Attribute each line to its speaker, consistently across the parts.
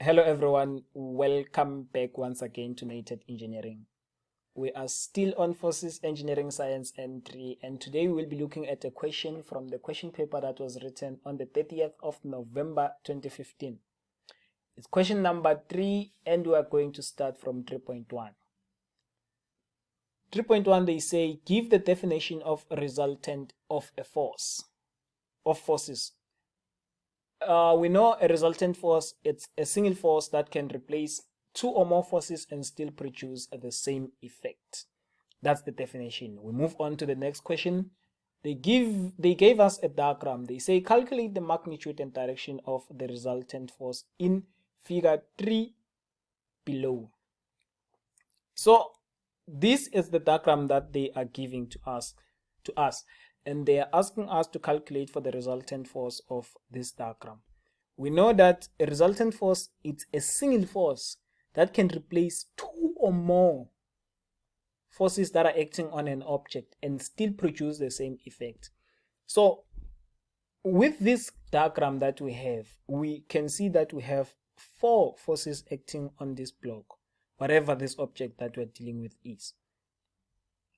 Speaker 1: Hello everyone, welcome back once again to Nated Engineering. We are still on Forces Engineering Science Entry, and today we will be looking at a question from the question paper that was written on the 30th of November 2015. It's question number 3 and we are going to start from 3.1. 3.1 they say give the definition of a resultant of a force, of forces. We know a resultant force, it's a single force that can replace two or more forces and still produce the same effect. That's the definition. We move on to the next question. They gave us a diagram. They say calculate the magnitude and direction of the resultant force in figure 3 below. So this is the diagram that they are giving to us, and they are asking us to calculate for the resultant force of this diagram. We know that a resultant force is a single force that can replace two or more forces that are acting on an object and still produce the same effect. So with this diagram that we have, we can see that we have four forces acting on this block, whatever this object that we're dealing with is.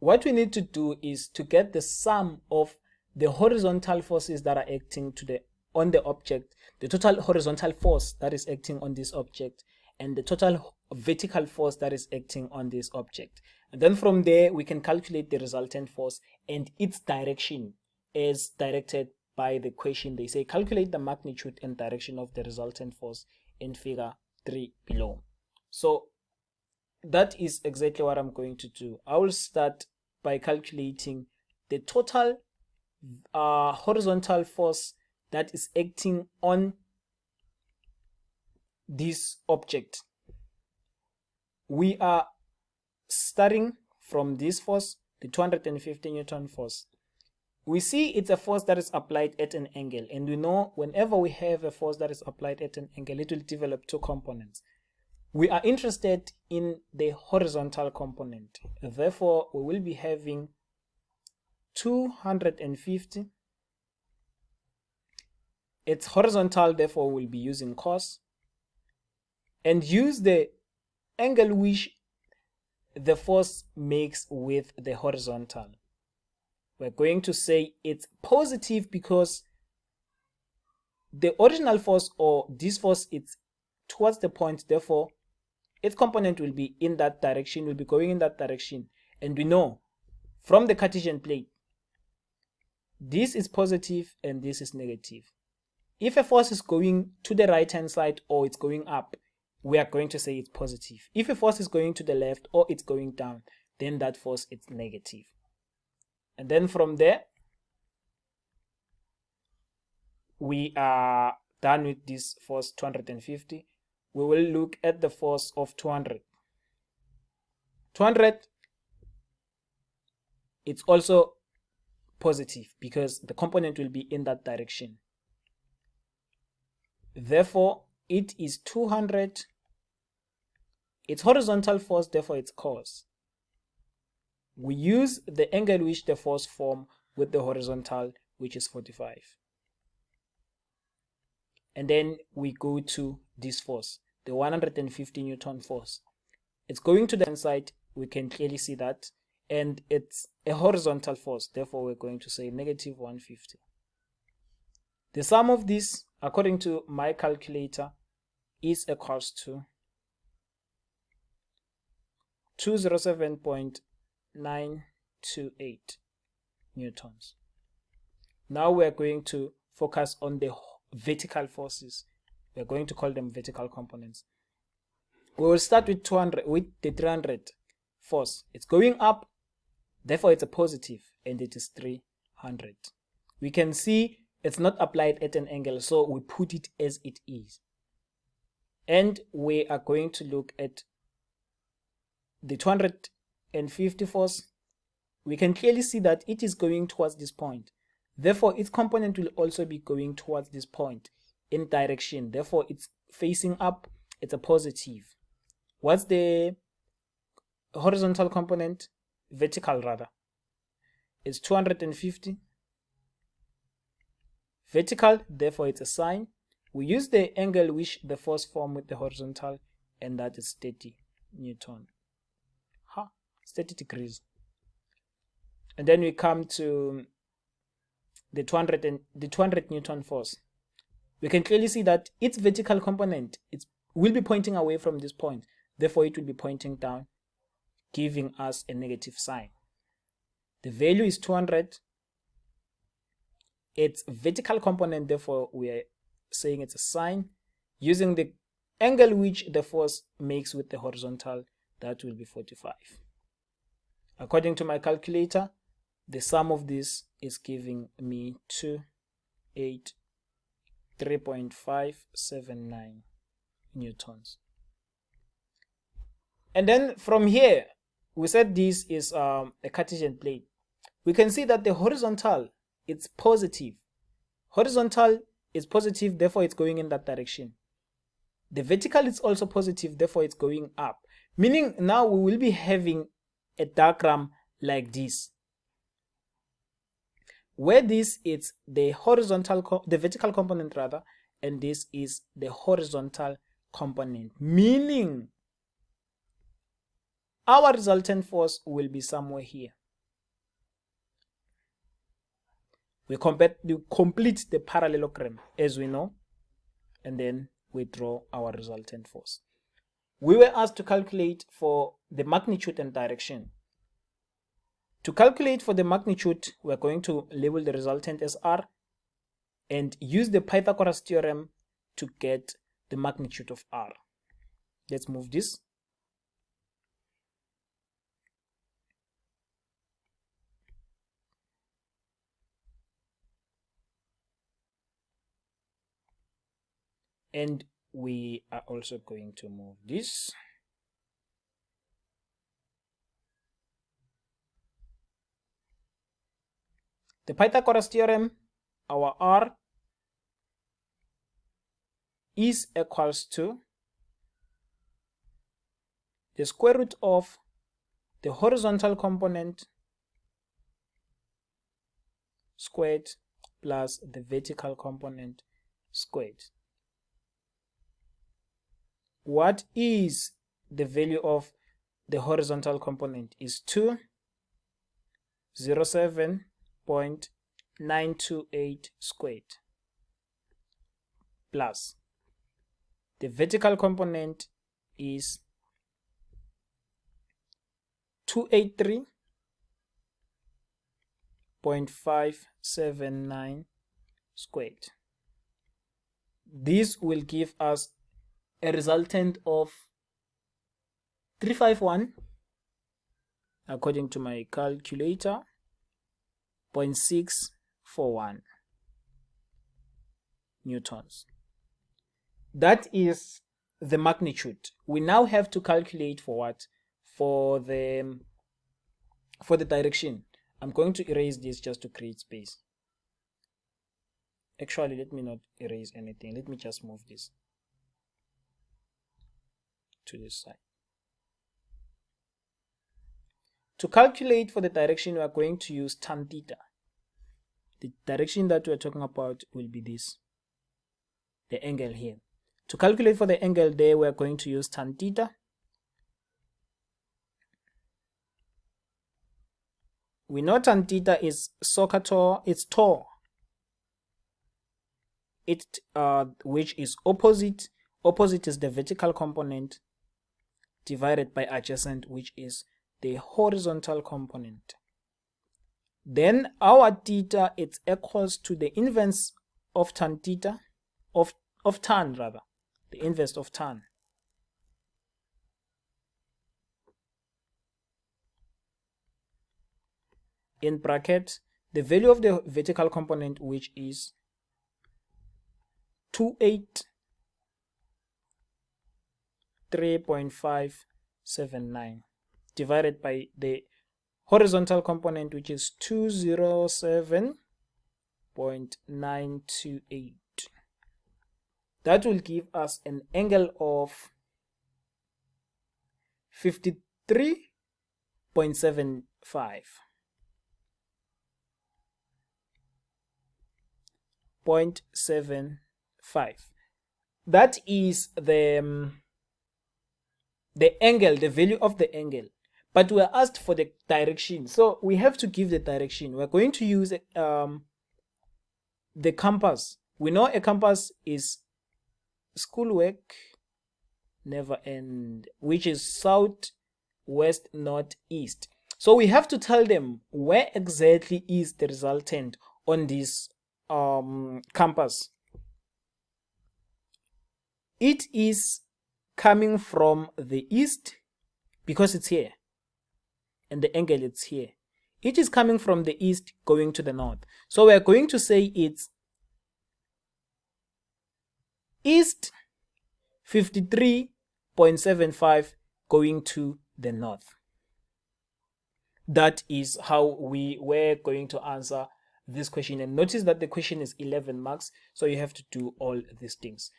Speaker 1: What we need to do is to get the sum of the horizontal forces that are acting on the object, the total horizontal force that is acting on this object, and the total vertical force that is acting on this object. And then from there, we can calculate the resultant force and its direction as directed by the question. They say calculate the magnitude and direction of the resultant force in figure 3 below. So that is exactly what I'm going to do. I will start by calculating the total horizontal force that is acting on this object. We are starting from this force, the 250 Newton force. We see it's a force that is applied at an angle, and we know whenever we have a force that is applied at an angle, it will develop two components. We are interested in the horizontal component. Therefore, we will be having 250. It's horizontal, therefore we'll be using cos. And use the angle which the force makes with the horizontal. We're going to say it's positive because the original force, or this force, it's towards the point, therefore its component will be in that direction, will be going in that direction. And we know from the Cartesian plane, this is positive and this is negative. If a force is going to the right hand side or it's going up, we are going to say it's positive. If a force is going to the left or it's going down, then that force is negative. And then from there, we are done with this force 250. We will look at the force of 200. 200, it's also positive because the component will be in that direction. Therefore, it is 200. It's horizontal force, therefore it's cos. We use the angle which the force form with the horizontal, which is 45. And then we go to this force, the 150 Newton force. It's going to the hand side, we can clearly see that, and it's a horizontal force, therefore we're going to say negative 150. The sum of this, according to my calculator, is equals to 207.928 newtons. Now we're going to focus on the vertical forces. We're going to call them vertical components. We will start with 200, with the 300 force. It's going up, therefore it's a positive, and it is 300. We can see it's not applied at an angle, so we put it as it is. And we are going to look at the 250 force. We can clearly see that it is going towards this point. Therefore, its component will also be going towards this point in direction. Therefore, it's facing up. It's a positive. What's the horizontal component? Vertical, rather. It's 250. Vertical, therefore it's a sine. We use the angle which the force form with the horizontal, and that is 30 Newton. It's 30 degrees. And then we come to the 200 Newton force. We can clearly see that its vertical component will be pointing away from this point. Therefore, it will be pointing down, giving us a negative sign. The value is 200. Its vertical component, therefore, we are saying it's a sign. Using the angle which the force makes with the horizontal, that will be 45. According to my calculator, the sum of this is giving me 3.579 newtons. And then from here, we said this is a Cartesian plane. We can see that the horizontal, it's positive. Horizontal is positive, therefore it's going in that direction. The vertical is also positive, therefore it's going up. Meaning now we will be having a diagram like this, where this is the vertical component rather, and this is the horizontal component, meaning our resultant force will be somewhere here. We complete the parallelogram as we know, and then we draw our resultant force. We were asked to calculate for the magnitude and direction. To calculate for the magnitude, we're going to label the resultant as R and use the Pythagoras theorem to get the magnitude of R. Let's move this. And we are also going to move this. The Pythagoras theorem, our R is equals to the square root of the horizontal component squared plus the vertical component squared. What is the value of the horizontal component? Is 207.928 squared plus the vertical component is 283.579 squared. This will give us a resultant of 351, according to my calculator, 0.641 newtons. That is the magnitude. We now have to calculate for what? For the direction. I'm going to erase this just to create space. Actually, let me not erase anything. Let me just move this to this side. To calculate for the direction, we are going to use tan theta. The direction that we are talking about will be this, the angle here. To calculate for the angle there, we are going to use tan theta. We know tan theta is it's tau, which is opposite. Opposite is the vertical component divided by adjacent, which is the horizontal component. Then our theta, it's equals to the inverse of tan theta, of tan rather, the inverse of tan. In bracket, the value of the vertical component, which is 283.579 divided by the horizontal component, which is 207.928. That will give us an angle of 53.75. 0.75. that is the angle, the value of the angle. But we're asked for the direction, so we have to give the direction. We're going to use the compass. We know a compass is schoolwork never end, which is south, west, north, east. So we have to tell them where exactly is the resultant on this compass. It is coming from the east because it's here, and the angle is here. It is coming from the east going to the north. So we're going to say it's east 53.75 going to the north. That is how we were going to answer this question. And notice that the question is 11 marks, so you have to do all these things.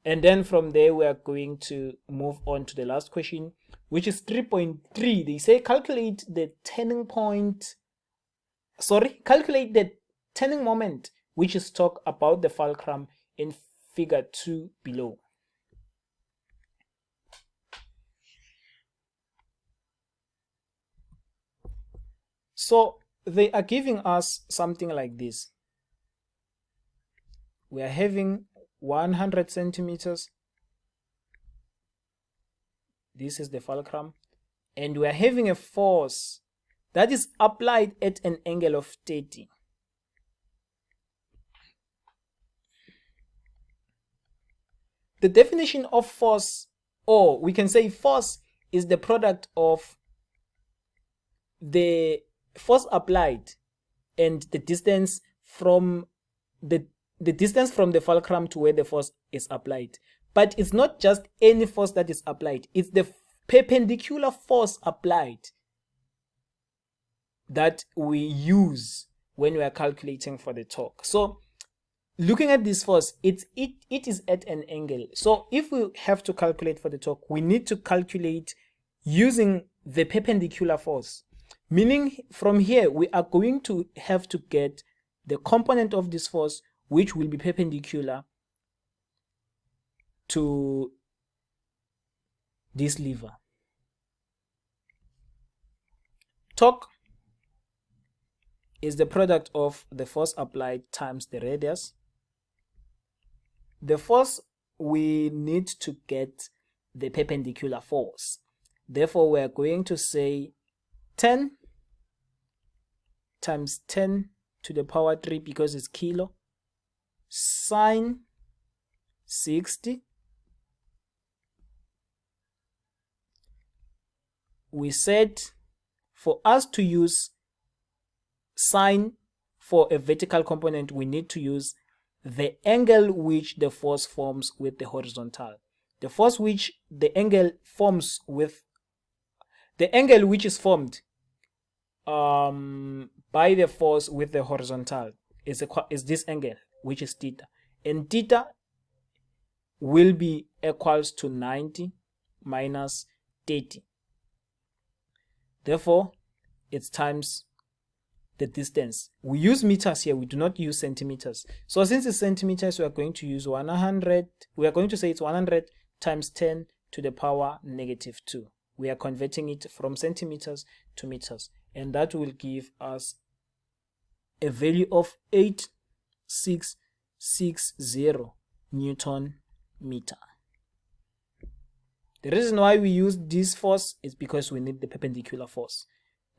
Speaker 1: And then from there, we are going to move on to the last question, which is 3.3. They say calculate the turning moment, which is talk about the fulcrum in figure 2 below. So they are giving us something like this. We are having 100 centimeters. This is the fulcrum. And we are having a force that is applied at an angle of 30. The definition of force, or we can say force, is the product of the force applied and the distance from the distance from the fulcrum to where the force is applied. But it's not just any force that is applied, it's the perpendicular force applied that we use when we are calculating for the torque. So looking at this force, it is at an angle. So if we have to calculate for the torque, we need to calculate using the perpendicular force. Meaning from here, we are going to have to get the component of this force, which will be perpendicular to this lever. Torque is the product of the force applied times the radius. The force, we need to get the perpendicular force. Therefore, we are going to say 10 times 10 to the power 3 because it's kilo, sine 60. We said for us to use sine for a vertical component, we need to use the angle which the force forms with the horizontal. The force which the angle forms with, the angle which is formed by the force with the horizontal is this angle, which is theta. And theta will be equals to 90 minus 30. Therefore, it's times the distance. We use meters here, we do not use centimeters. So since it's centimeters, we are going to use 100. We are going to say it's 100 times 10 to the power negative 2. We are converting it from centimeters to meters. And that will give us a value of 8660 Newton meter. The reason why we use this force is because we need the perpendicular force.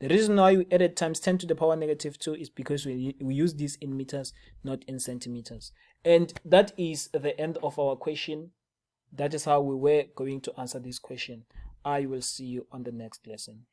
Speaker 1: The reason why we added times 10 to the power negative 2 is because we use this in meters, not in centimeters. And that is the end of our question. That is how we were going to answer this question. I will see you on the next lesson.